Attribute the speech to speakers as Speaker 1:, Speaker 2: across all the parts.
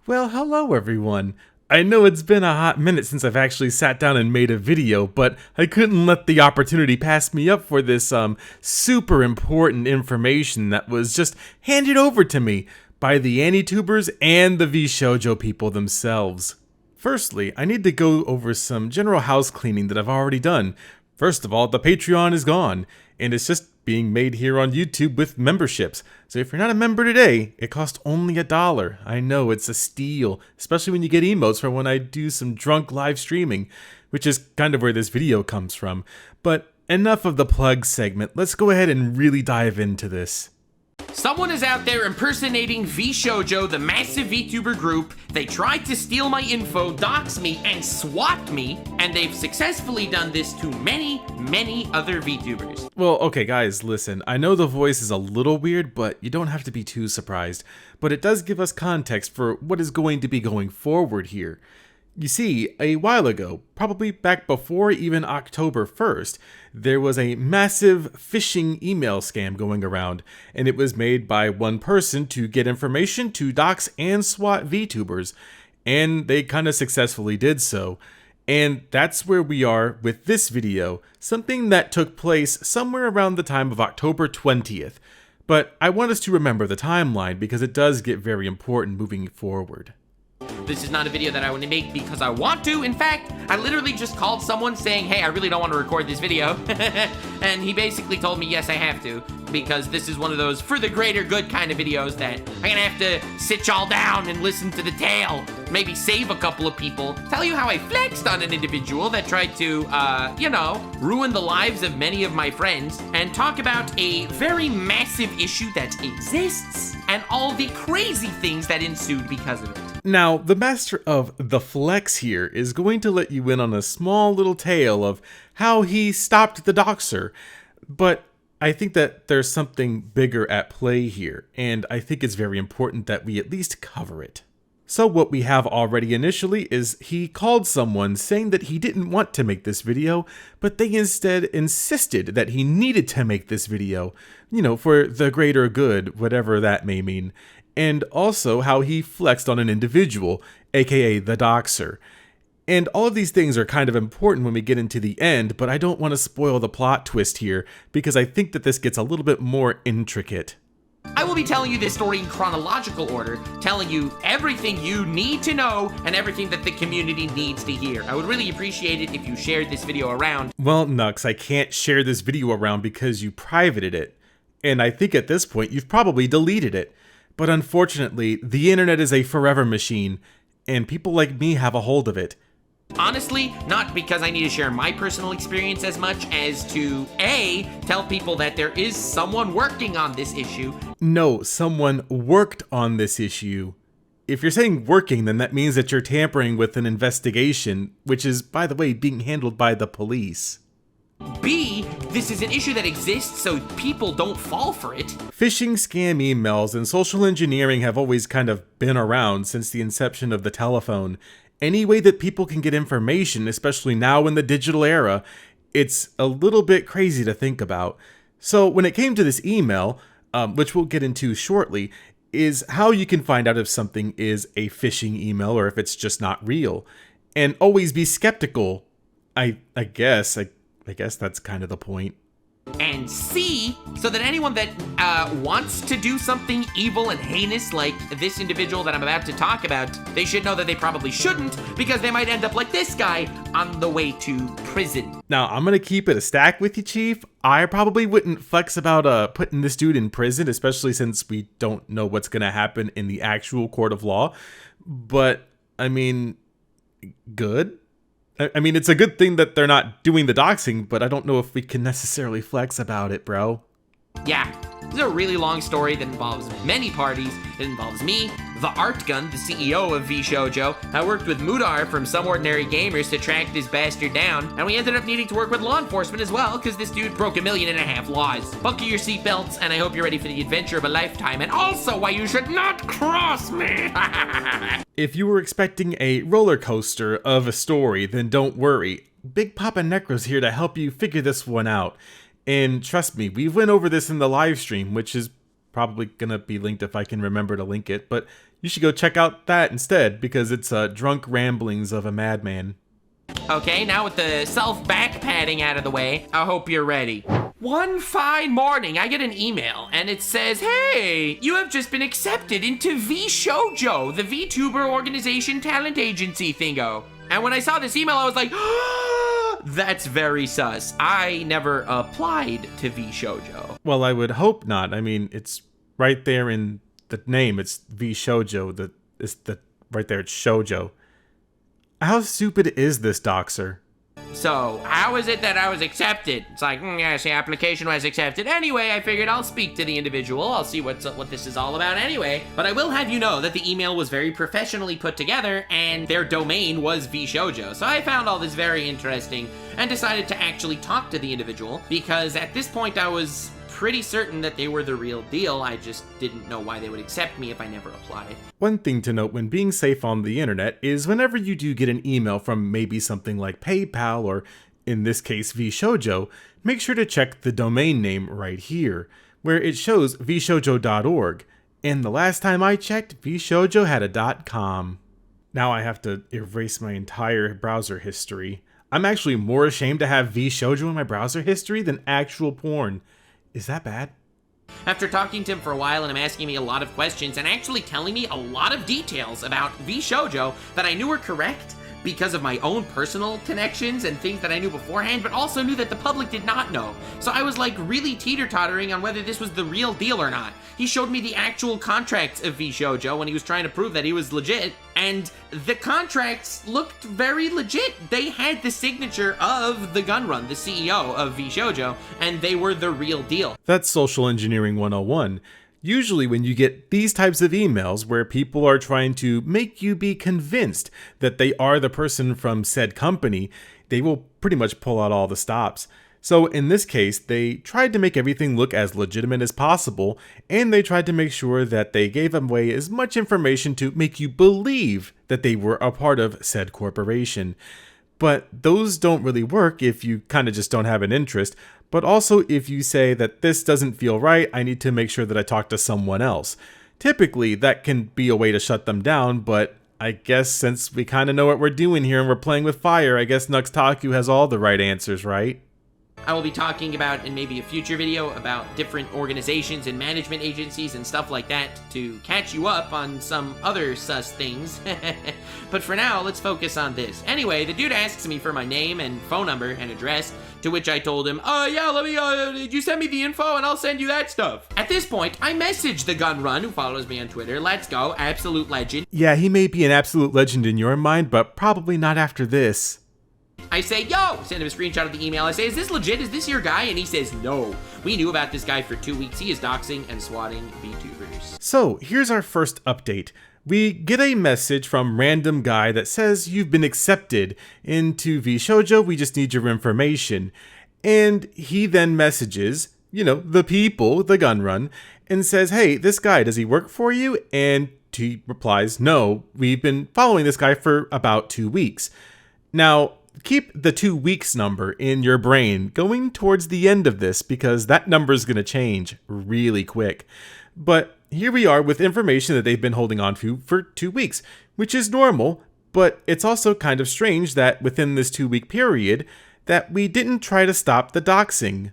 Speaker 1: Well, hello everyone. I know it's been a hot minute since I've actually sat down and made a video, but I couldn't let the opportunity pass me up for this super important information that was just handed over to me by the AniTubers and the VShojo people themselves. Firstly, I need to go over some general house cleaning that I've already done. First of all, the Patreon is gone, and it's just being made here on YouTube with memberships. So if you're not a member today, it costs only $1. I know, it's a steal, especially when you get emotes for when I do some drunk live streaming, which is kind of where this video comes from. But enough of the plug segment, let's go ahead and really dive into this.
Speaker 2: Someone is out there impersonating VShojo, the massive VTuber group. They tried to steal my info, dox me, and swat me, and they've successfully done this to many, many other VTubers.
Speaker 1: Well, okay guys, listen, I know the voice is a little weird, but you don't have to be too surprised. But it does give us context for what is going to be going forward here. You see, a while ago, probably back before even October 1st, there was a massive phishing email scam going around, and it was made by one person to get information to dox and swat VTubers, and they kind of successfully did so. And that's where we are with this video, something that took place somewhere around the time of October 20th. But I want us to remember the timeline because it does get very important moving forward.
Speaker 2: This is not a video that I want to make because I want to. In fact, I literally just called someone saying, hey, I really don't want to record this video. And he basically told me, yes, I have to, because this is one of those for the greater good kind of videos that I'm going to have to sit y'all down and listen to the tale, maybe save a couple of people, tell you how I flexed on an individual that tried to, ruin the lives of many of my friends, and talk about a very massive issue that exists and all the crazy things that ensued because of it.
Speaker 1: Now, the master of the flex here is going to let you in on a small little tale of how he stopped the doxer, but I think that there's something bigger at play here, and I think it's very important that we at least cover it. So what we have already initially is he called someone saying that he didn't want to make this video, but they instead insisted that he needed to make this video, for the greater good, whatever that may mean. And also how he flexed on an individual, aka the doxer. And all of these things are kind of important when we get into the end, but I don't want to spoil the plot twist here, because I think that this gets a little bit more intricate.
Speaker 2: I will be telling you this story in chronological order, telling you everything you need to know and everything that the community needs to hear. I would really appreciate it if you shared this video around.
Speaker 1: Well, Nux, I can't share this video around because you privated it. And I think at this point you've probably deleted it. But unfortunately, the internet is a forever machine, and people like me have a hold of it.
Speaker 2: Honestly, not because I need to share my personal experience as much as to, A, tell people that there is someone working on this issue.
Speaker 1: No, someone worked on this issue. If you're saying working, then that means that you're tampering with an investigation, which is, by the way, being handled by the police.
Speaker 2: B, this is an issue that exists so people don't fall for it.
Speaker 1: Phishing, scam emails, and social engineering have always kind of been around since the inception of the telephone. Any way that people can get information, especially now in the digital era, it's a little bit crazy to think about. So when it came to this email, which we'll get into shortly, is how you can find out if something is a phishing email or if it's just not real. And always be skeptical. I guess that's kind of the point.
Speaker 2: And C, so that anyone that wants to do something evil and heinous like this individual that I'm about to talk about, they should know that they probably shouldn't, because they might end up like this guy on the way to prison.
Speaker 1: Now, I'm going to keep it a stack with you, Chief. I probably wouldn't flex about putting this dude in prison, especially since we don't know what's going to happen in the actual court of law. But, I mean, good. I mean, it's a good thing that they're not doing the doxing, but I don't know if we can necessarily flex about it, bro.
Speaker 2: Yeah, this is a really long story that involves many parties. It involves me, the Art Gun, the CEO of VShojo. I worked with Mudar from Some Ordinary Gamers to track this bastard down, and we ended up needing to work with law enforcement as well, because this dude broke 1.5 million laws. Buckle your seatbelts, and I hope you're ready for the adventure of a lifetime, and also why you should not cross me!
Speaker 1: If you were expecting a roller coaster of a story, then don't worry. Big Papa NECRO's here to help you figure this one out. And trust me, we went over this in the live stream, which is probably gonna be linked if I can remember to link it, but You should go check out that instead, because it's Drunk Ramblings of a Madman.
Speaker 2: Okay, now with the self-back patting out of the way, I hope you're ready. One fine morning, I get an email, and it says, "Hey, you have just been accepted into VShojo, the VTuber organization talent agency thingo." And when I saw this email, I was like, that's very sus. I never applied to VShojo.
Speaker 1: Well, I would hope not. I mean, it's right there in the name. It's VShojo. Right there. It's shoujo. How stupid is this doxer?
Speaker 2: So, how is it that I was accepted? It's like, yes, the application was accepted. Anyway, I figured I'll speak to the individual. I'll see what this is all about anyway. But I will have you know that the email was very professionally put together, and their domain was VShojo. So I found all this very interesting and decided to actually talk to the individual, because at this point I was pretty certain that they were the real deal. I just didn't know why they would accept me if I never applied.
Speaker 1: One thing to note when being safe on the internet is whenever you do get an email from maybe something like PayPal or, in this case, VShojo, make sure to check the domain name right here, where it shows vshojo.org. And the last time I checked, VShojo had a .com. Now I have to erase my entire browser history. I'm actually more ashamed to have VShojo in my browser history than actual porn. Is that bad?
Speaker 2: After talking to him for a while and him asking me a lot of questions and actually telling me a lot of details about VShojo that I knew were correct because of my own personal connections and things that I knew beforehand, but also knew that the public did not know. So I was like really teeter-tottering on whether this was the real deal or not. He showed me the actual contracts of VShojo when he was trying to prove that he was legit, and the contracts looked very legit. They had the signature of the Gunrun, the CEO of VShojo, and they were the real deal.
Speaker 1: That's social engineering 101. Usually when you get these types of emails where people are trying to make you be convinced that they are the person from said company, they will pretty much pull out all the stops. So in this case, they tried to make everything look as legitimate as possible, and they tried to make sure that they gave away as much information to make you believe that they were a part of said corporation. But those don't really work if you kind of just don't have an interest, but also if you say that this doesn't feel right, I need to make sure that I talk to someone else. Typically, that can be a way to shut them down, but I guess since we kind of know what we're doing here and we're playing with fire, I guess Nuxtaku has all the right answers, right?
Speaker 2: I will be talking about in maybe a future video about different organizations and management agencies and stuff like that to catch you up on some other sus things. But for now, let's focus on this. Anyway, the dude asks me for my name and phone number and address, to which I told him, yeah, let me, you send me the info and I'll send you that stuff. At this point, I messaged the Gunrun, who follows me on Twitter. Let's go, absolute legend.
Speaker 1: Yeah, he may be an absolute legend in your mind, but probably not after this.
Speaker 2: I say, yo, send him a screenshot of the email. I say, is this legit? Is this your guy? And he says, no. We knew about this guy for 2 weeks. He is doxing and swatting VTubers.
Speaker 1: So here's our first update. We get a message from random guy that says you've been accepted into VShojo. We just need your information. And he then messages, the people, the Gunrun, and says, hey, this guy, does he work for you? And he replies, no, we've been following this guy for about 2 weeks. Now, keep the 2 weeks number in your brain going towards the end of this, because that number is going to change really quick. But here we are with information that they've been holding on to for 2 weeks, which is normal, but it's also kind of strange that within this 2-week period that we didn't try to stop the doxing.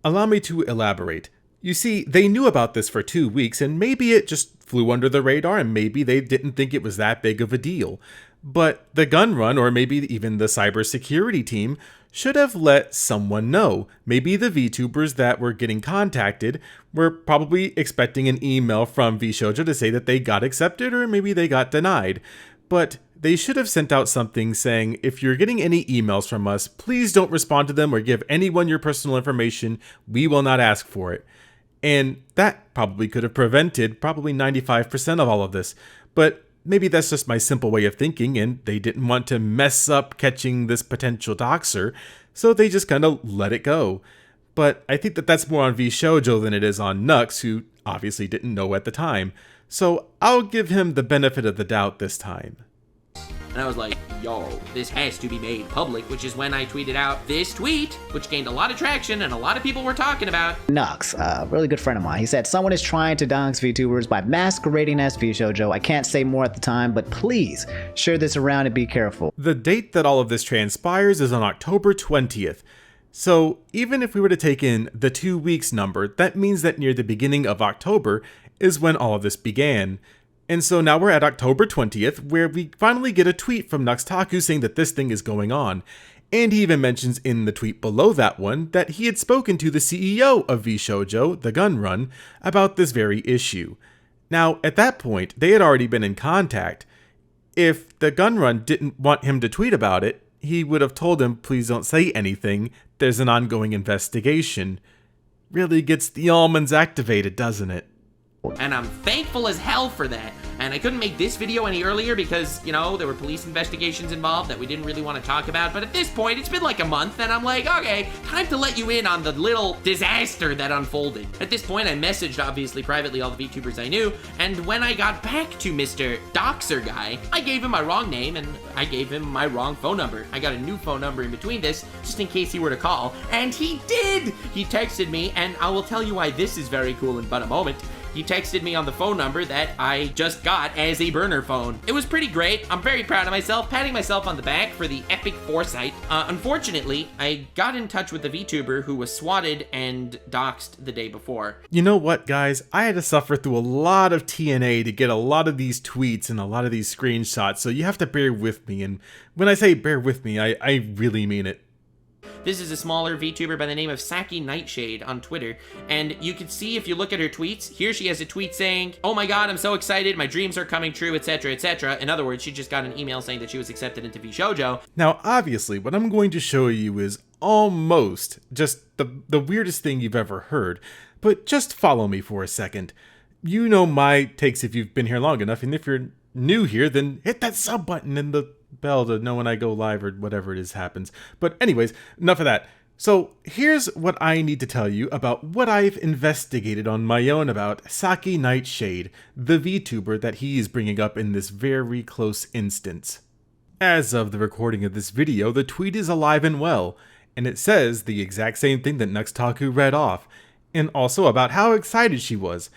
Speaker 1: Allow me to elaborate. You see, they knew about this for 2 weeks, and maybe it just flew under the radar, and maybe they didn't think it was that big of a deal. But the Gunrun, or maybe even the cybersecurity team, should have let someone know. Maybe the VTubers that were getting contacted were probably expecting an email from VShojo to say that they got accepted, or maybe they got denied. But they should have sent out something saying, if you're getting any emails from us, please don't respond to them or give anyone your personal information. We will not ask for it. And that probably could have prevented probably 95% of all of this. But maybe that's just my simple way of thinking, and they didn't want to mess up catching this potential doxer, so they just kind of let it go. But I think that that's more on VShojo than it is on Nux, who obviously didn't know at the time. So I'll give him the benefit of the doubt this time.
Speaker 2: And I was like, yo, this has to be made public, which is when I tweeted out this tweet, which gained a lot of traction and a lot of people were talking about.
Speaker 3: Nux, a really good friend of mine, he said, someone is trying to dox VTubers by masquerading as VShojo. I can't say more at the time, but please share this around and be careful.
Speaker 1: The date that all of this transpires is on October 20th. So even if we were to take in the 2 weeks number, that means that near the beginning of October is when all of this began. And so now we're at October 20th, where we finally get a tweet from Nuxtaku saying that this thing is going on. And he even mentions in the tweet below that one that he had spoken to the CEO of VShojo, the gun run, about this very issue. Now, at that point, they had already been in contact. If the gun run didn't want him to tweet about it, he would have told him, please don't say anything, there's an ongoing investigation. Really gets the almonds activated, doesn't it?
Speaker 2: And I'm thankful as hell for that. And I couldn't make this video any earlier because, you know, there were police investigations involved that we didn't really want to talk about. But at this point, it's been like a month and I'm like, okay, time to let you in on the little disaster that unfolded. At this point, I messaged, obviously, privately all the VTubers I knew. And when I got back to Mr. Doxer guy, I gave him my wrong name and I gave him my wrong phone number. I got a new phone number in between this, just in case he were to call. And he did! He texted me, and I will tell you why this is very cool in but a moment. He texted me on the phone number that I just got as a burner phone. It was pretty great. I'm very proud of myself, patting myself on the back for the epic foresight. Unfortunately, I got in touch with the VTuber who was swatted and doxed the day before.
Speaker 1: You know what, guys? I had to suffer through a lot of TNA to get a lot of these tweets and a lot of these screenshots, so you have to bear with me. And when I say bear with me, I really mean it.
Speaker 2: This is a smaller VTuber by the name of Saki Nightshade on Twitter, and you can see if you look at her tweets, here she has a tweet saying, oh my god, I'm so excited, my dreams are coming true, etc, etc. In other words, she just got an email saying that she was accepted into VShojo.
Speaker 1: Now, obviously, what I'm going to show you is almost just the weirdest thing you've ever heard, but just follow me for a second. You know my takes if you've been here long enough, and if you're new here, then hit that sub button and the bell to know when I go live or whatever it is happens. But anyways, enough of that. So here's what I need to tell you about what I've investigated on my own about Saki Nightshade, the VTuber that he is bringing up in this very close instance. As of the recording of this video, the tweet is alive and well, and it says the exact same thing that Nuxtaku read off, and also about how excited she was.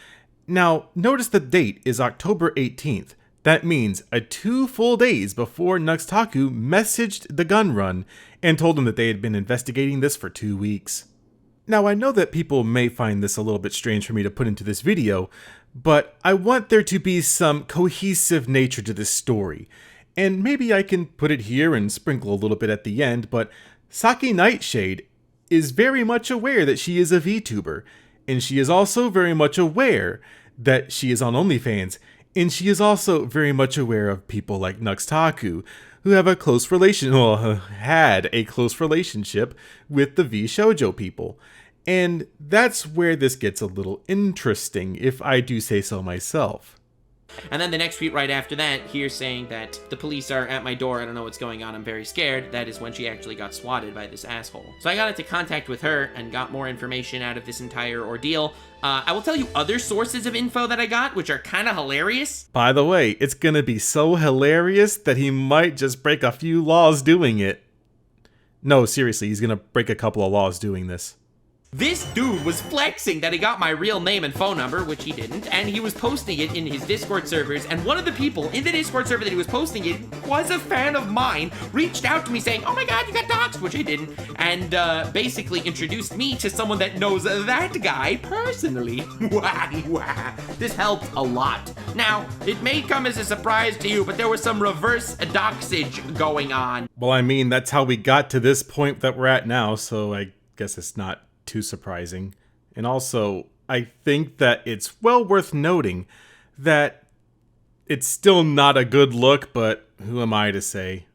Speaker 1: Now, notice the date is October 18th. That means 2 full days before Nuxtaku messaged the gun run and told him that they had been investigating this for 2 weeks. Now, I know that people may find this a little bit strange for me to put into this video, but I want there to be some cohesive nature to this story. And maybe I can put it here and sprinkle a little bit at the end, but Saki Nightshade is very much aware that she is a VTuber, and she is also very much aware that she is on OnlyFans. And she is also very much aware of people like Nuxtaku, who have a close had a close relationship with the VShojo people. And that's where this gets a little interesting, if I do say so myself.
Speaker 2: And then the next tweet right after that, here saying that the police are at my door, I don't know what's going on, I'm very scared. That is when she actually got swatted by this asshole. So I got into contact with her and got more information out of this entire ordeal. I will tell you other sources of info that I got, which are kind of hilarious.
Speaker 1: By the way, it's gonna be so hilarious that he might just break a few laws doing it. No, seriously, he's gonna break a couple of laws doing this.
Speaker 2: This dude was flexing that he got my real name and phone number, which he didn't, and he was posting it in his Discord servers, and one of the people in the Discord server that he was posting it was a fan of mine, reached out to me saying, oh my god, you got doxxed, which I didn't, and basically introduced me to someone that knows that guy personally. This helped a lot. Now, it may come as a surprise to you, but there was some reverse doxage going on.
Speaker 1: Well, I mean, that's how we got to this point that we're at now, so I guess it's not too surprising. And also, I think that it's well worth noting that it's still not a good look, but who am I to say?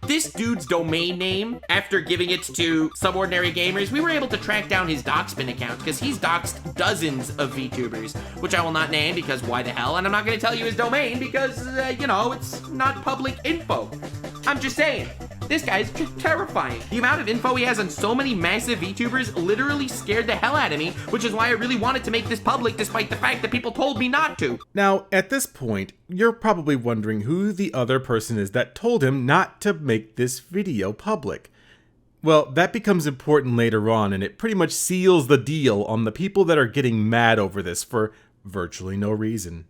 Speaker 2: This dude's domain name, after giving it to Subordinary Gamers, we were able to track down his Doxspin account because he's doxed dozens of VTubers, which I will not name because why the hell, and I'm not going to tell you his domain because, you know, it's not public info. I'm just saying. This guy's just terrifying. The amount of info he has on so many massive VTubers literally scared the hell out of me, which is why I really wanted to make this public despite the fact that people told me not to.
Speaker 1: Now, at this point, you're probably wondering who the other person is that told him not to make this video public. Well, that becomes important later on, and it pretty much seals the deal on the people that are getting mad over this for virtually no reason.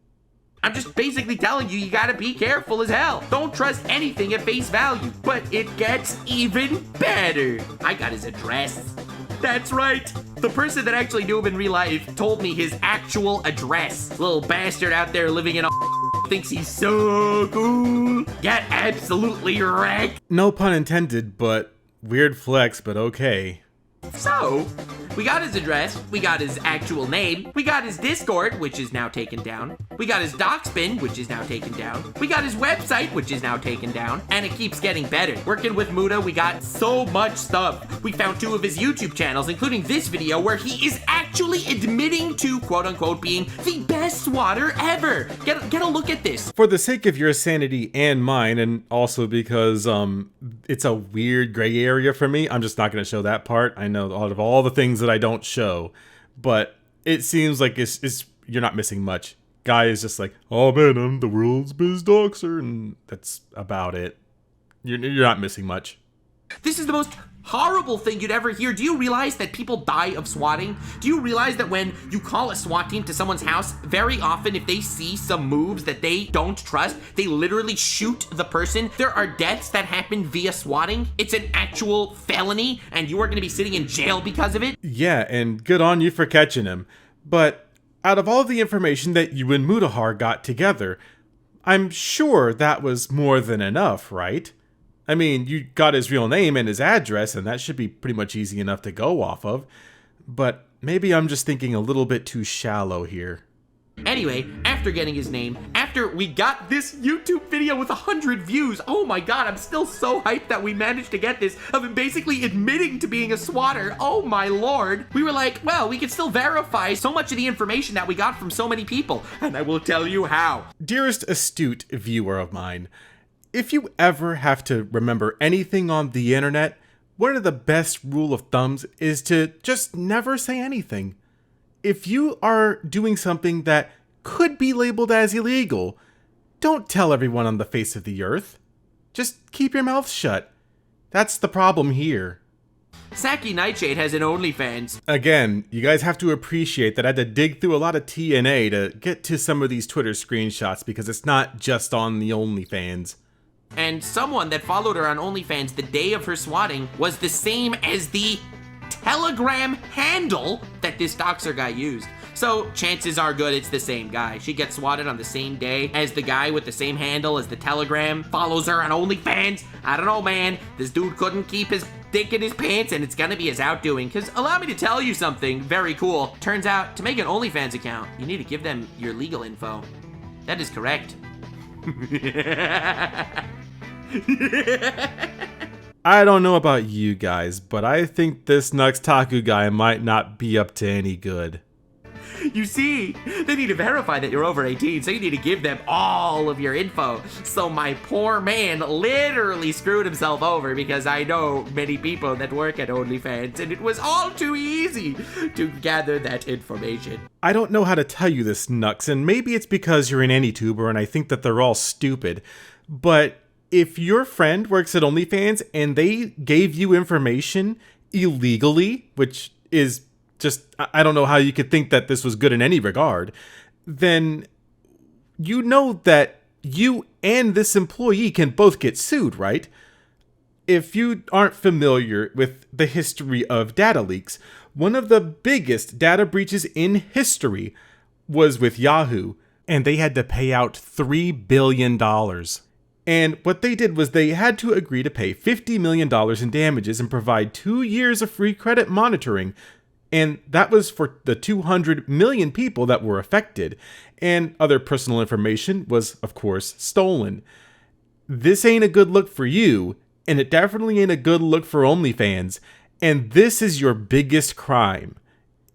Speaker 2: I'm just basically telling you, you gotta be careful as hell. Don't trust anything at face value. But it gets even better. I got his address. That's right. The person that actually knew him in real life told me his actual address. Little bastard out there living in a thinks he's so cool. Get absolutely wrecked.
Speaker 1: No pun intended, but weird flex, but okay.
Speaker 2: So, we got his address, we got his actual name, we got his Discord, which is now taken down, we got his Docspin, which is now taken down, we got his website, which is now taken down, and it keeps getting better. Working with Muda, we got so much stuff. We found 2 of his YouTube channels, including this video where he is actually admitting to, quote-unquote, being the best swatter ever. Get a look at this.
Speaker 1: For the sake of your sanity and mine, and also because it's a weird gray area for me, I'm just not going to show that part. I know out of all the things that I don't show, but it seems like it's you're not missing much. Guy is just like, oh man, I'm the world's best doxer, and that's about it. You're not missing much.
Speaker 2: This is the most horrible thing you'd ever hear. Do you realize that people die of swatting? Do you realize that when you call a SWAT team to someone's house, very often if they see some moves that they don't trust, they literally shoot the person? There are deaths that happen via swatting. It's an actual felony, and you are going to be sitting in jail because of it.
Speaker 1: Yeah, and good on you for catching him. But out of all the information that you and Mutahar got together, I'm sure that was more than enough, right? I mean, you got his real name and his address, and that should be pretty much easy enough to go off of. But maybe I'm just thinking a little bit too shallow here.
Speaker 2: Anyway, after getting his name, after we got this YouTube video with 100 views, oh my god, I'm still so hyped that we managed to get this, of him basically admitting to being a swatter. Oh my lord. We were like, well, we can still verify so much of the information that we got from so many people, and I will tell you how.
Speaker 1: Dearest astute viewer of mine, if you ever have to remember anything on the internet, one of the best rule of thumbs is to just never say anything. If you are doing something that could be labeled as illegal, don't tell everyone on the face of the earth. Just keep your mouth shut. That's the problem here.
Speaker 2: Saki Nightshade has an OnlyFans.
Speaker 1: Again, you guys have to appreciate that I had to dig through a lot of TNA to get to some of these Twitter screenshots because it's not just on the OnlyFans.
Speaker 2: And someone that followed her on OnlyFans the day of her swatting was the same as the Telegram handle that this doxer guy used. So chances are good it's the same guy. She gets swatted on the same day as the guy with the same handle as the Telegram, follows her on OnlyFans. I don't know, man. This dude couldn't keep his dick in his pants, and it's gonna be his outdoing. Because allow me to tell you something very cool. Turns out, to make an OnlyFans account, you need to give them your legal info. That is correct.
Speaker 1: I don't know about you guys, but I think this Nuxtaku guy might not be up to any good.
Speaker 2: You see, they need to verify that you're over 18, so you need to give them all of your info. So my poor man literally screwed himself over because I know many people that work at OnlyFans, and it was all too easy to gather that information.
Speaker 1: I don't know how to tell you this, Nux, and maybe it's because you're an AniTuber and I think that they're all stupid, but if your friend works at OnlyFans and they gave you information illegally, which is just, I don't know how you could think that this was good in any regard, then you know that you and this employee can both get sued, right? If you aren't familiar with the history of data leaks, one of the biggest data breaches in history was with Yahoo, and they had to pay out $3 billion. And what they did was they had to agree to pay $50 million in damages and provide 2 years of free credit monitoring. And that was for the 200 million people that were affected. And other personal information was, of course, stolen. This ain't a good look for you, and it definitely ain't a good look for OnlyFans. And this is your biggest crime,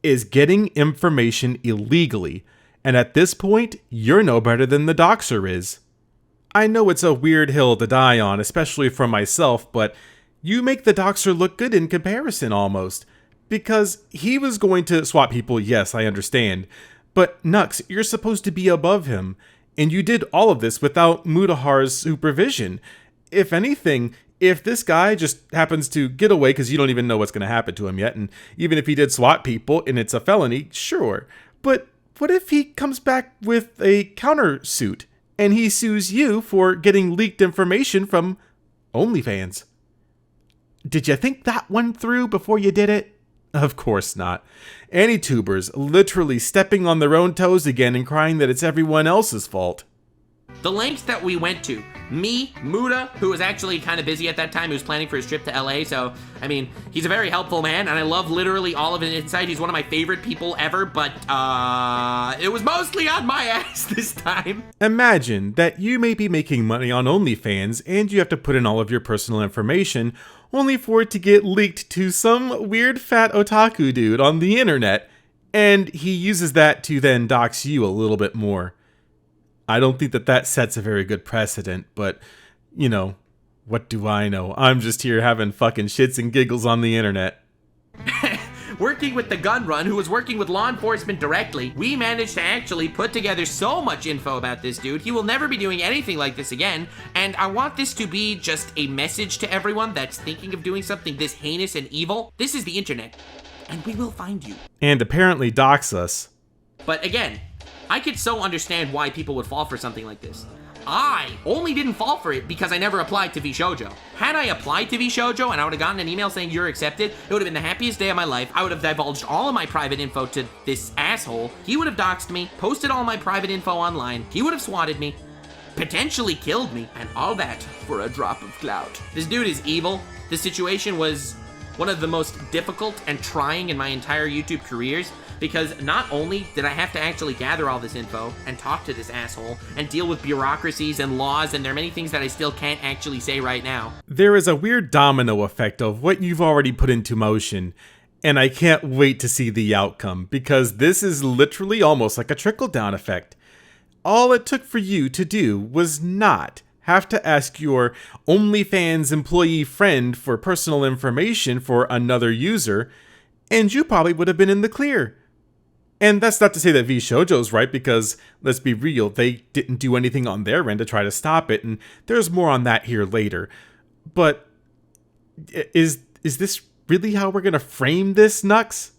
Speaker 1: is getting information illegally. And at this point, you're no better than the doxer is. I know it's a weird hill to die on, especially for myself, but you make the doxer look good in comparison almost. Because he was going to swap people, yes, I understand. But Nux, you're supposed to be above him. And you did all of this without Mudahar's supervision. If anything, if this guy just happens to get away because you don't even know what's going to happen to him yet, and even if he did swap people and it's a felony, sure. But what if he comes back with a countersuit and he sues you for getting leaked information from OnlyFans? Did you think that one through before you did it? Of course not. AniTubers literally stepping on their own toes again and crying that it's everyone else's fault.
Speaker 2: The lengths that we went to, me, Muda, who was actually kind of busy at that time, he was planning for his trip to LA, so, I mean, he's a very helpful man, and I love literally all of his insight. He's one of my favorite people ever, but, it was mostly on my ass this time.
Speaker 1: Imagine that you may be making money on OnlyFans, and you have to put in all of your personal information, only for it to get leaked to some weird fat otaku dude on the internet, and he uses that to then dox you a little bit more. I don't think that that sets a very good precedent, but, you know, what do I know? I'm just here having fucking shits and giggles on the internet.
Speaker 2: Working with the gun run, who was working with law enforcement directly, we managed to actually put together so much info about this dude. He will never be doing anything like this again, and I want this to be just a message to everyone that's thinking of doing something this heinous and evil. This is the internet, and we will find you.
Speaker 1: And apparently dox us.
Speaker 2: But again, I could so understand why people would fall for something like this. I only didn't fall for it because I never applied to VShojo. Had I applied to VShojo and I would have gotten an email saying you're accepted, it would have been the happiest day of my life. I would have divulged all of my private info to this asshole. He would have doxed me, posted all my private info online. He would have swatted me, potentially killed me, and all that for a drop of clout. This dude is evil. This situation was one of the most difficult and trying in my entire YouTube careers, because not only did I have to actually gather all this info and talk to this asshole and deal with bureaucracies and laws, and there are many things that I still can't actually say right now.
Speaker 1: There is a weird domino effect of what you've already put into motion, and I can't wait to see the outcome, because this is literally almost like a trickle-down effect. All it took for you to do was not have to ask your OnlyFans employee friend for personal information for another user, and you probably would have been in the clear. And that's not to say that VShojo's right, because let's be real, they didn't do anything on their end to try to stop it, and there's more on that here later. But is this really how we're gonna frame this, Nux?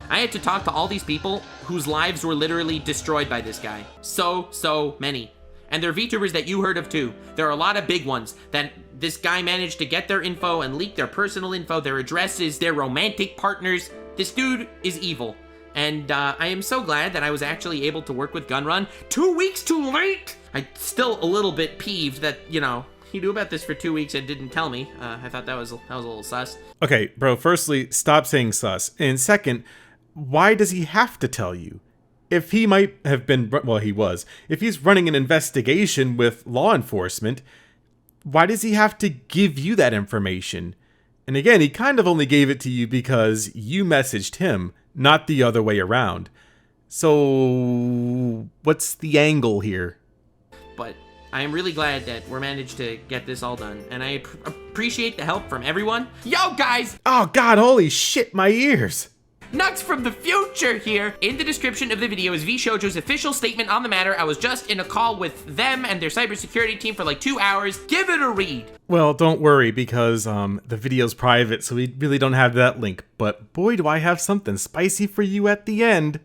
Speaker 2: I had to talk to all these people whose lives were literally destroyed by this guy. So many. And there are VTubers that you heard of too. There are a lot of big ones that this guy managed to get their info and leak their personal info, their addresses, their romantic partners. This dude is evil. And I am so glad that I was actually able to work with Gunrun 2 weeks too late. I'm still a little bit peeved that, you know, he knew about this for 2 weeks and didn't tell me. I thought that was a little sus.
Speaker 1: Okay, bro, firstly, stop saying sus. And second, why does he have to tell you? If he might have been, well, he was. If he's running an investigation with law enforcement, why does he have to give you that information? And again, he kind of only gave it to you because you messaged him, not the other way around. So, what's the angle here?
Speaker 2: But I am really glad that we're managed to get this all done, and I appreciate the help from everyone. Yo, guys!
Speaker 1: Oh god, holy shit, my ears!
Speaker 2: Nux from the future here. In the description of the video is VShojo's official statement on the matter. I was just in a call with them and their cybersecurity team for like 2 hours. Give it a read.
Speaker 1: Well, don't worry, because the video's private, so we really don't have that link. But boy, do I have something spicy for you at the end.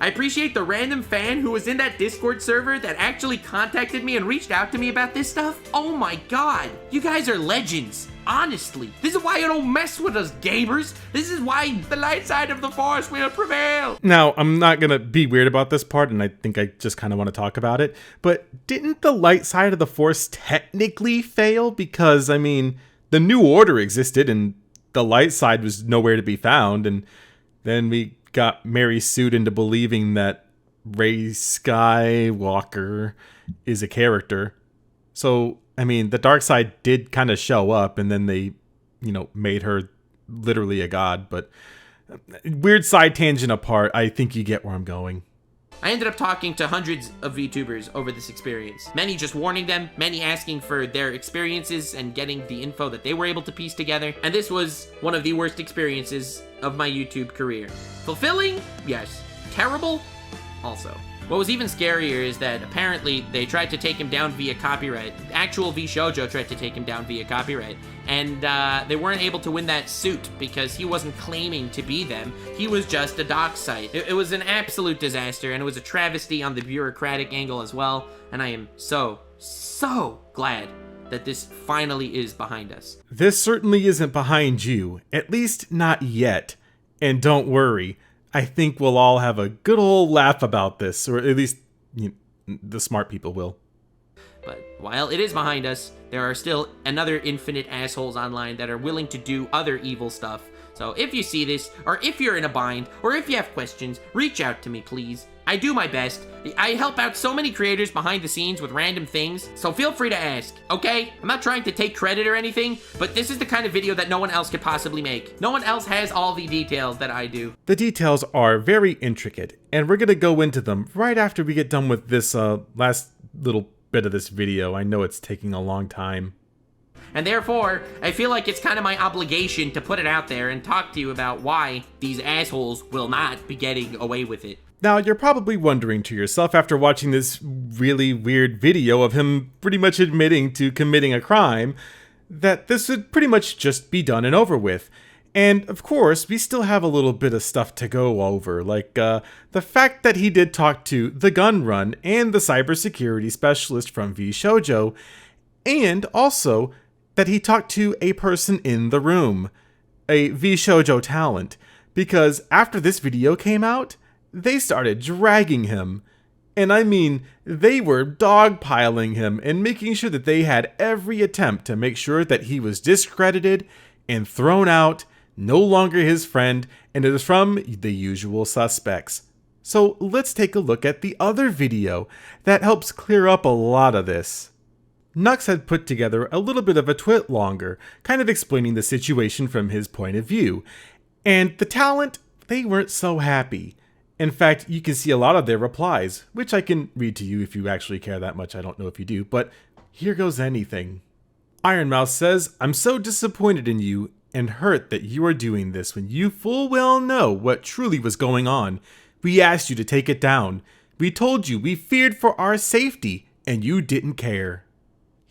Speaker 2: I appreciate the random fan who was in that Discord server that actually contacted me and reached out to me about this stuff. Oh my god. You guys are legends. Honestly. This is why you don't mess with us, gamers. This is why the light side of the force will prevail.
Speaker 1: Now, I'm not gonna be weird about this part, and I think I just kind of want to talk about it, but didn't the light side of the force technically fail? Because, I mean, the New Order existed, and the light side was nowhere to be found, and then we got Mary sued into believing that Rey Skywalker is a character. So, I mean, the dark side did kind of show up, and then they, you know, made her literally a god. But weird side tangent apart, I think you get where I'm going.
Speaker 2: I ended up talking to hundreds of VTubers over this experience. Many just warning them, many asking for their experiences and getting the info that they were able to piece together. And this was one of the worst experiences of my YouTube career. Fulfilling? Yes. Terrible? Also. What was even scarier is that apparently they tried to take him down via copyright. Actual VShojo tried to take him down via copyright. And they weren't able to win that suit because he wasn't claiming to be them. He was just a dox site. It was an absolute disaster, and it was a travesty on the bureaucratic angle as well. And I am so glad that this finally is behind us.
Speaker 1: This certainly isn't behind you, at least not yet. And don't worry, I think we'll all have a good old laugh about this, or at least the smart people will.
Speaker 2: But while it is behind us, there are still another infinite assholes online that are willing to do other evil stuff. So if you see this, or if you're in a bind, or if you have questions, reach out to me, please. I do my best. I help out so many creators behind the scenes with random things, so feel free to ask, okay? I'm not trying to take credit or anything, but this is the kind of video that no one else could possibly make. No one else has all the details that I do.
Speaker 1: The details are very intricate, and we're gonna go into them right after we get done with this last little bit of this video. I know it's taking a long time.
Speaker 2: And therefore, I feel like it's kind of my obligation to put it out there and talk to you about why these assholes will not be getting away with it.
Speaker 1: Now, you're probably wondering to yourself after watching this really weird video of him pretty much admitting to committing a crime, that this would pretty much just be done and over with. And of course, we still have a little bit of stuff to go over, like the fact that he did talk to the gun run and the cybersecurity specialist from VShojo, and also that he talked to a person in the room, a VShojo talent, because after this video came out, they started dragging him. And I mean, they were dogpiling him and making sure that they had every attempt to make sure that he was discredited and thrown out, no longer his friend, and it is from the usual suspects. So let's take a look at the other video that helps clear up a lot of this. Nux had put together a little bit of a twit longer, kind of explaining the situation from his point of view. And the talent, they weren't so happy. In fact, you can see a lot of their replies, which I can read to you if you actually care that much. I don't know if you do, but here goes anything. Ironmouth says, "I'm so disappointed in you and hurt that you are doing this when you full well know what truly was going on. We asked you to take it down. We told you we feared for our safety, and you didn't care."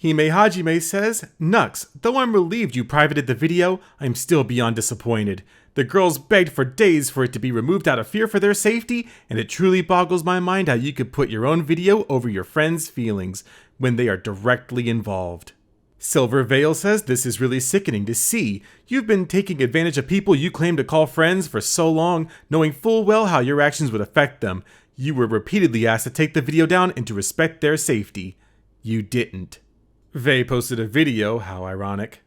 Speaker 1: Hime Hajime says, "Nux, though I'm relieved you privated the video, I'm still beyond disappointed. The girls begged for days for it to be removed out of fear for their safety, and it truly boggles my mind how you could put your own video over your friends' feelings when they are directly involved." Silver Veil says, "This is really sickening to see. You've been taking advantage of people you claim to call friends for so long, knowing full well how your actions would affect them. You were repeatedly asked to take the video down and to respect their safety. You didn't." Vey posted a video, how ironic.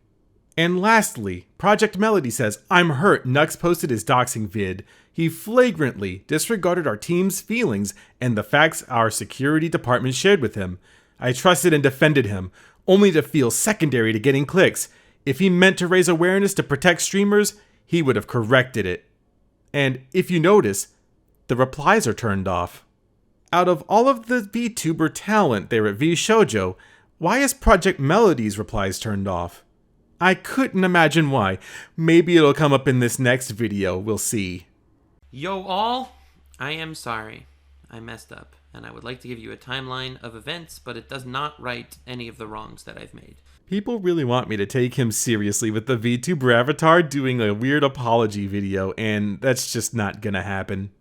Speaker 1: And lastly, Project Melody says, "I'm hurt Nux posted his doxing vid. He flagrantly disregarded our team's feelings and the facts our security department shared with him. I trusted and defended him, only to feel secondary to getting clicks. If he meant to raise awareness to protect streamers, he would have corrected it." And if you notice, the replies are turned off. Out of all of the VTuber talent there at VShojo, why is Project Melody's replies turned off? I couldn't imagine why. Maybe it'll come up in this next video, we'll see.
Speaker 2: Yo all, I am sorry. I messed up, and I would like to give you a timeline of events, but it does not right any of the wrongs that I've made.
Speaker 1: People really want me to take him seriously with the VTuber avatar doing a weird apology video, and that's just not gonna happen.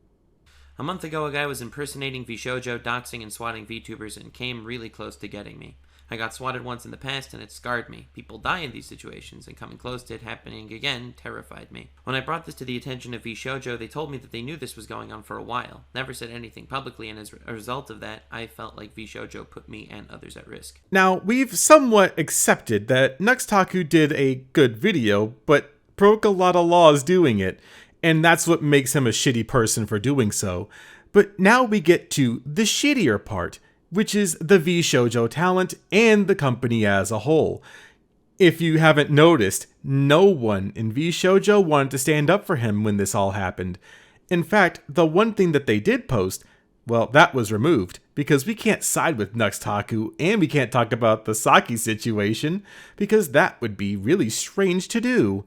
Speaker 2: A month ago, a guy was impersonating VShojo, doxing and swatting VTubers, and came really close to getting me. I got swatted once in the past, and it scarred me. People die in these situations, and coming close to it happening again terrified me. When I brought this to the attention of VShojo, they told me that they knew this was going on for a while. Never said anything publicly, and as a result of that, I felt like VShojo put me and others at risk.
Speaker 1: Now, we've somewhat accepted that Nuxtaku did a good video, but broke a lot of laws doing it, and that's what makes him a shitty person for doing so. But now we get to the shittier part, which is the VShojo talent and the company as a whole. If you haven't noticed, no one in VShojo wanted to stand up for him when this all happened. In fact, the one thing that they did post Well, that was removed because we can't side with Nuxtaku and we can't talk about the Saki situation because that would be really strange to do.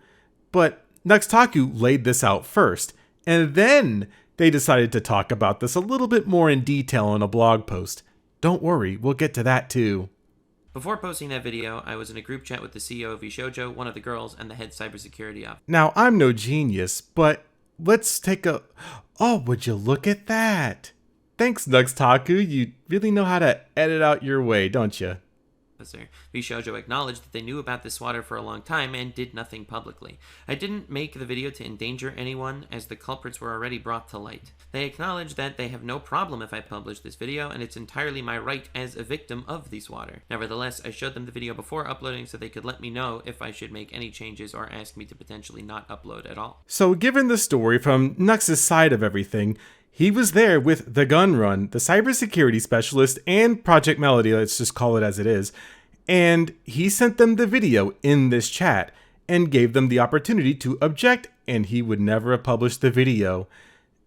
Speaker 1: But Nuxtaku laid this out first, and then they decided to talk about this a little bit more in detail in a blog post. Don't worry, we'll get to that too.
Speaker 2: Before posting that video, I was in a group chat with the CEO of VShojo, one of the girls, and the head cybersecurity officer.
Speaker 1: Now, I'm no genius, but let's take a... Oh, would you look at that? Thanks, Nuxtaku. You really know how to edit out your way, don't you?
Speaker 2: VShojo acknowledged that they knew about this water for a long time and did nothing publicly. I didn't make the video to endanger anyone, as the culprits were already brought to light. They acknowledged that they have no problem if I publish this video, and it's entirely my right as a victim of this water. Nevertheless, I showed them the video before uploading so they could let me know if I should make any changes or ask me to potentially not upload at all.
Speaker 1: So given the story from Nux's side of everything, he was there with the Gun Run, the cybersecurity specialist, and Project Melody, let's just call it as it is, and he sent them the video in this chat and gave them the opportunity to object, and he would never have published the video.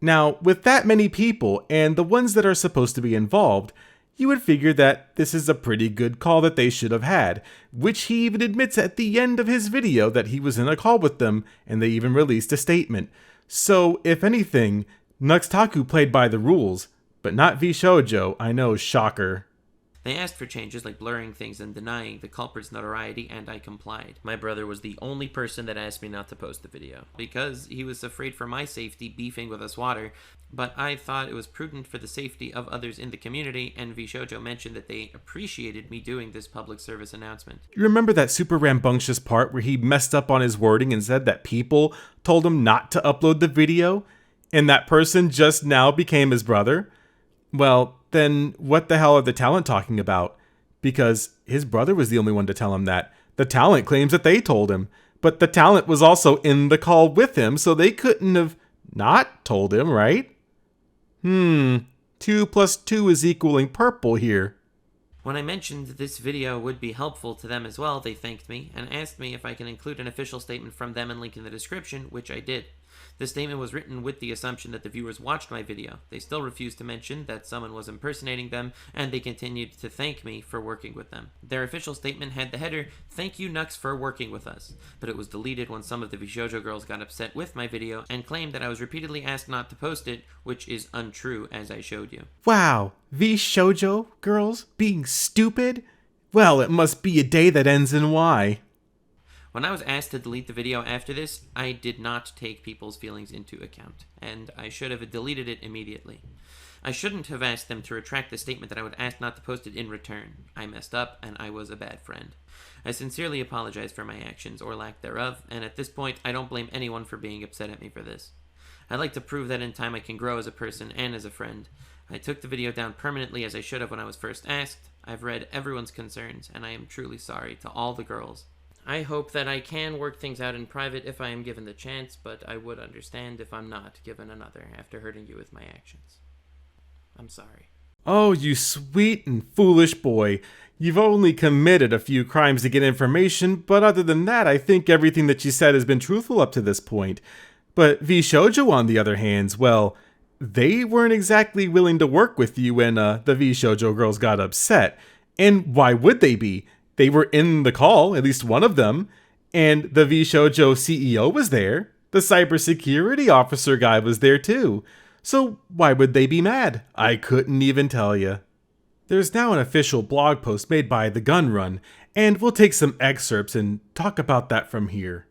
Speaker 1: Now, with that many people and the ones that are supposed to be involved, you would figure that this is a pretty good call that they should have had, which he even admits at the end of his video that he was in a call with them, and they even released a statement. So, if anything, Nuxtaku played by the rules, but not VShojo, I know, shocker.
Speaker 2: They asked for changes like blurring things and denying the culprit's notoriety, and I complied. My brother was the only person that asked me not to post the video, because he was afraid for my safety beefing with us water, but I thought it was prudent for the safety of others in the community, and VShojo mentioned that they appreciated me doing this public service announcement.
Speaker 1: You remember that super rambunctious part where he messed up on his wording and said that people told him not to upload the video, and that person just now became his brother? Well, then what the hell are the talent talking about? Because his brother was the only one to tell him that. The talent claims that they told him, but the talent was also in the call with him, so they couldn't have not told him, right? 2 + 2 is equaling purple here.
Speaker 2: When I mentioned this video would be helpful to them as well, they thanked me and asked me if I can include an official statement from them and link in the description, which I did. The statement was written with the assumption that the viewers watched my video. They still refused to mention that someone was impersonating them, and they continued to thank me for working with them. Their official statement had the header, "Thank you Nux for working with us," but it was deleted when some of the VShojo girls got upset with my video and claimed that I was repeatedly asked not to post it, which is untrue, as I showed you.
Speaker 1: Wow, VShojo girls being stupid? Well, it must be a day that ends in Y.
Speaker 2: When I was asked to delete the video after this, I did not take people's feelings into account, and I should have deleted it immediately. I shouldn't have asked them to retract the statement that I would ask not to post it in return. I messed up, and I was a bad friend. I sincerely apologize for my actions, or lack thereof, and at this point, I don't blame anyone for being upset at me for this. I'd like to prove that in time I can grow as a person and as a friend. I took the video down permanently as I should have when I was first asked. I've read everyone's concerns, and I am truly sorry to all the girls. I hope that I can work things out in private if I am given the chance, but I would understand if I'm not given another after hurting you with my actions. I'm sorry.
Speaker 1: Oh, you sweet and foolish boy. You've only committed a few crimes to get information, but other than that, I think everything that you said has been truthful up to this point. But VShojo, on the other hand, well, they weren't exactly willing to work with you when the VShojo girls got upset. And why would they be? They were in the call, at least one of them, and the VShojo CEO was there. The cybersecurity officer guy was there too. So why would they be mad? I couldn't even tell you. There's now an official blog post made by The Gun Run, and we'll take some excerpts and talk about that from here.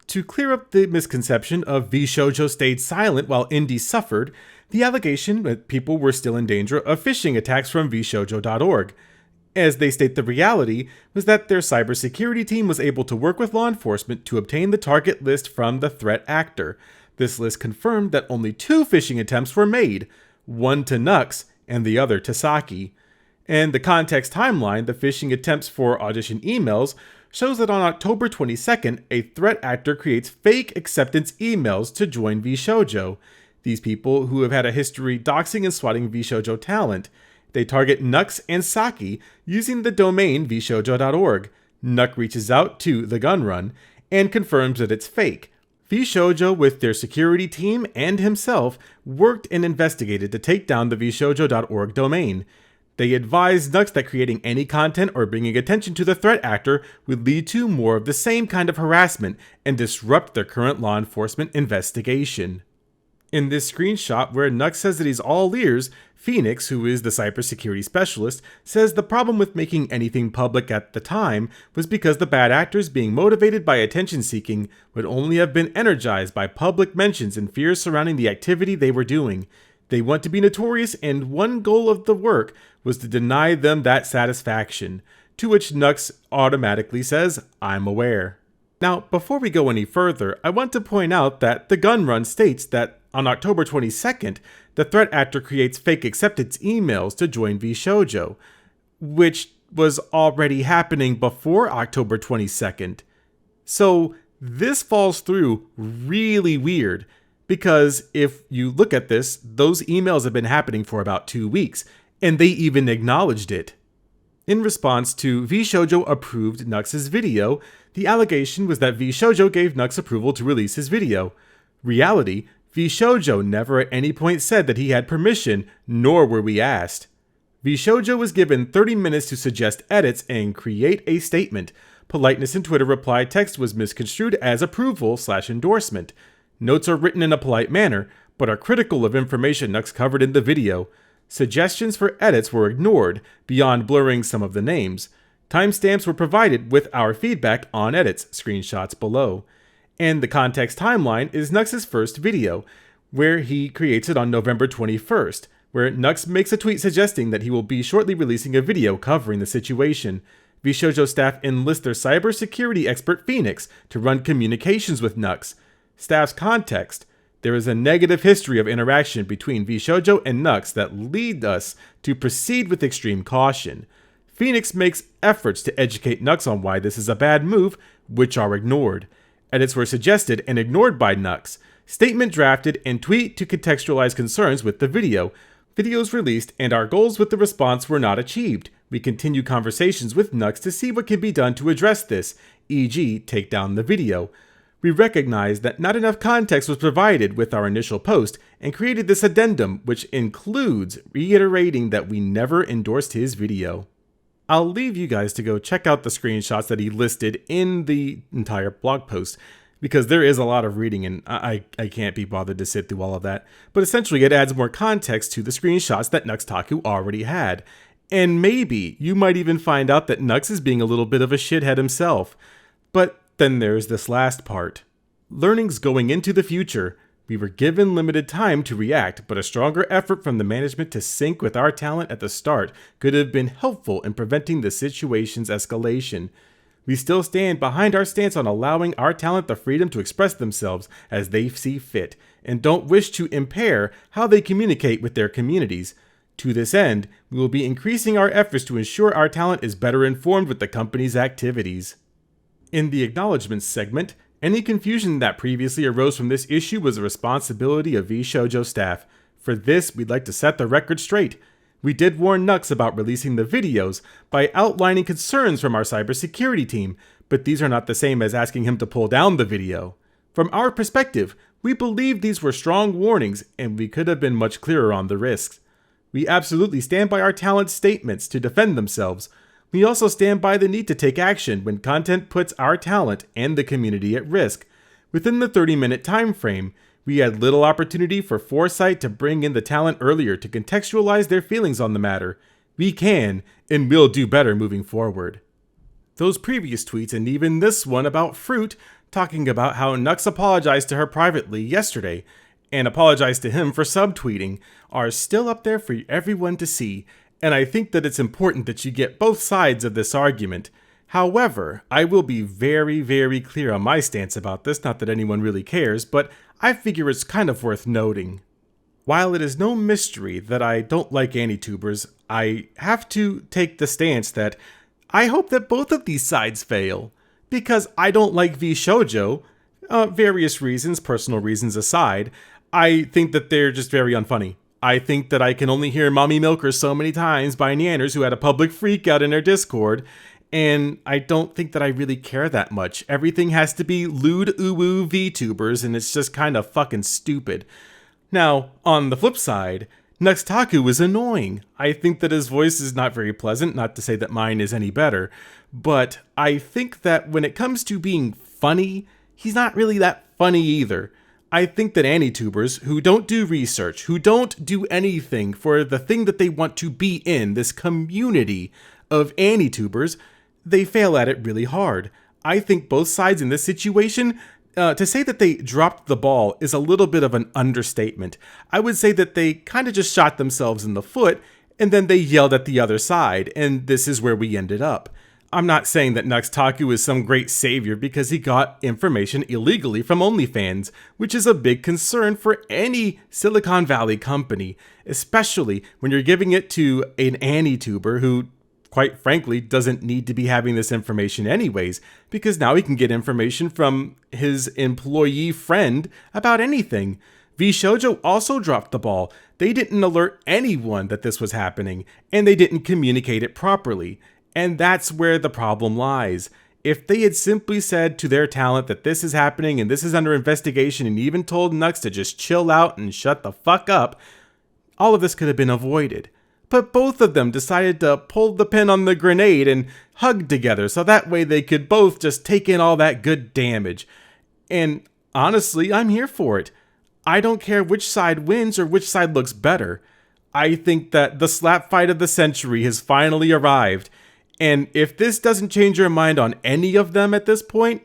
Speaker 1: To clear up the misconception of VShojo stayed silent while Indy suffered, the allegation that people were still in danger of phishing attacks from VShojo.org. As they state, the reality was that their cybersecurity team was able to work with law enforcement to obtain the target list from the threat actor. This list confirmed that only 2 phishing attempts were made, one to Nux and the other to Saki. And the context timeline, the phishing attempts for audition emails, shows that on October 22nd, a threat actor creates fake acceptance emails to join VShojo. These people who have had a history doxing and swatting VShojo talent. They target Nux and Saki using the domain VShojo.org. Nux reaches out to The Gun Run and confirms that it's fake. VShojo, with their security team and himself, worked and investigated to take down the VShojo.org domain. They advised Nux that creating any content or bringing attention to the threat actor would lead to more of the same kind of harassment and disrupt their current law enforcement investigation. In this screenshot where Nux says that he's all ears, Phoenix, who is the cybersecurity specialist, says the problem with making anything public at the time was because the bad actors, being motivated by attention seeking, would only have been energized by public mentions and fears surrounding the activity they were doing. They want to be notorious, and one goal of the work was to deny them that satisfaction, to which Nux automatically says, "I'm aware." Now, before we go any further, I want to point out that the gun run states that on October 22nd, the threat actor creates fake acceptance emails to join VShojo, which was already happening before October 22nd. So this falls through really weird, because if you look at this, those emails have been happening for about 2 weeks, and they even acknowledged it. In response to VShojo approved Nux's video, the allegation was that VShojo gave Nux approval to release his video. Reality, VShojo never at any point said that he had permission, nor were we asked. VShojo was given 30 minutes to suggest edits and create a statement. Politeness in Twitter reply text was misconstrued as approval/endorsement. Notes are written in a polite manner, but are critical of information Nux covered in the video. Suggestions for edits were ignored, beyond blurring some of the names. Timestamps were provided with our feedback on edits, screenshots below. And the context timeline is Nux's first video, where he creates it on November 21st, where Nux makes a tweet suggesting that he will be shortly releasing a video covering the situation. VShojo staff enlist their cybersecurity expert Phoenix to run communications with Nux. Staff's context: there is a negative history of interaction between VShojo and Nux that lead us to proceed with extreme caution. Phoenix makes efforts to educate Nux on why this is a bad move, which are ignored. Edits were suggested and ignored by Nux. Statement drafted and tweet to contextualize concerns with the video. Videos released and our goals with the response were not achieved. We continue conversations with Nux to see what can be done to address this, e.g. take down the video. We recognize that not enough context was provided with our initial post and created this addendum, which includes reiterating that we never endorsed his video. I'll leave you guys to go check out the screenshots that he listed in the entire blog post, because there is a lot of reading and I can't be bothered to sit through all of that. But essentially it adds more context to the screenshots that Nuxtaku already had. And maybe you might even find out that Nux is being a little bit of a shithead himself. But then there's this last part. Learnings going into the future. We were given limited time to react, but a stronger effort from the management to sync with our talent at the start could have been helpful in preventing the situation's escalation. We still stand behind our stance on allowing our talent the freedom to express themselves as they see fit, and don't wish to impair how they communicate with their communities. To this end, we will be increasing our efforts to ensure our talent is better informed with the company's activities. In the acknowledgements segment, any confusion that previously arose from this issue was the responsibility of VShojo staff. For this, we'd like to set the record straight. We did warn Nux about releasing the videos by outlining concerns from our cybersecurity team, but these are not the same as asking him to pull down the video. From our perspective, we believe these were strong warnings and we could have been much clearer on the risks. We absolutely stand by our talent's statements to defend themselves. We also stand by the need to take action when content puts our talent and the community at risk. Within the 30-minute time frame, we had little opportunity for foresight to bring in the talent earlier to contextualize their feelings on the matter. We can, and will do better moving forward. Those previous tweets, and even this one about Fruit, talking about how Nux apologized to her privately yesterday, and apologized to him for subtweeting, are still up there for everyone to see. And I think that it's important that you get both sides of this argument. However, I will be very, very clear on my stance about this, not that anyone really cares, but I figure it's kind of worth noting. While it is no mystery that I don't like AniTubers, I have to take the stance that I hope that both of these sides fail. Because I don't like VShojo, various reasons, personal reasons aside, I think that they're just very unfunny. I think that I can only hear Mommy Milker so many times by Neanders who had a public freakout in their Discord, And I don't think that I really care that much. Everything has to be lewd uwu VTubers, and it's just kind of fucking stupid. Now, on the flip side, Nuxtaku is annoying. I think that his voice is not very pleasant, not to say that mine is any better, but I think that when it comes to being funny, he's not really that funny either. I think that AniTubers, who don't do research, who don't do anything for the thing that they want to be in, this community of AniTubers, they fail at it really hard. I think both sides in this situation, to say that they dropped the ball is a little bit of an understatement. I would say that they kind of just shot themselves in the foot, and then they yelled at the other side, and this is where we ended up. I'm not saying that Nuxtaku is some great savior because he got information illegally from OnlyFans, which is a big concern for any Silicon Valley company, especially when you're giving it to an AniTuber who, quite frankly, doesn't need to be having this information anyways, because now he can get information from his employee friend about anything. VShojo also dropped the ball. They didn't alert anyone that this was happening, and they didn't communicate it properly. And that's where the problem lies. If they had simply said to their talent that this is happening and this is under investigation and even told Nux to just chill out and shut the fuck up, all of this could have been avoided. But both of them decided to pull the pin on the grenade and hug together so that way they could both just take in all that good damage. And honestly, I'm here for it. I don't care which side wins or which side looks better. I think that the slap fight of the century has finally arrived. And if this doesn't change your mind on any of them at this point,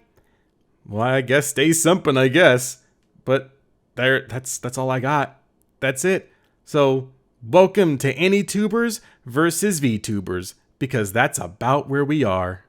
Speaker 1: well, I guess stay simping, I guess. But that's all I got. That's it. So, welcome to AniTubers versus VTubers, because that's about where we are.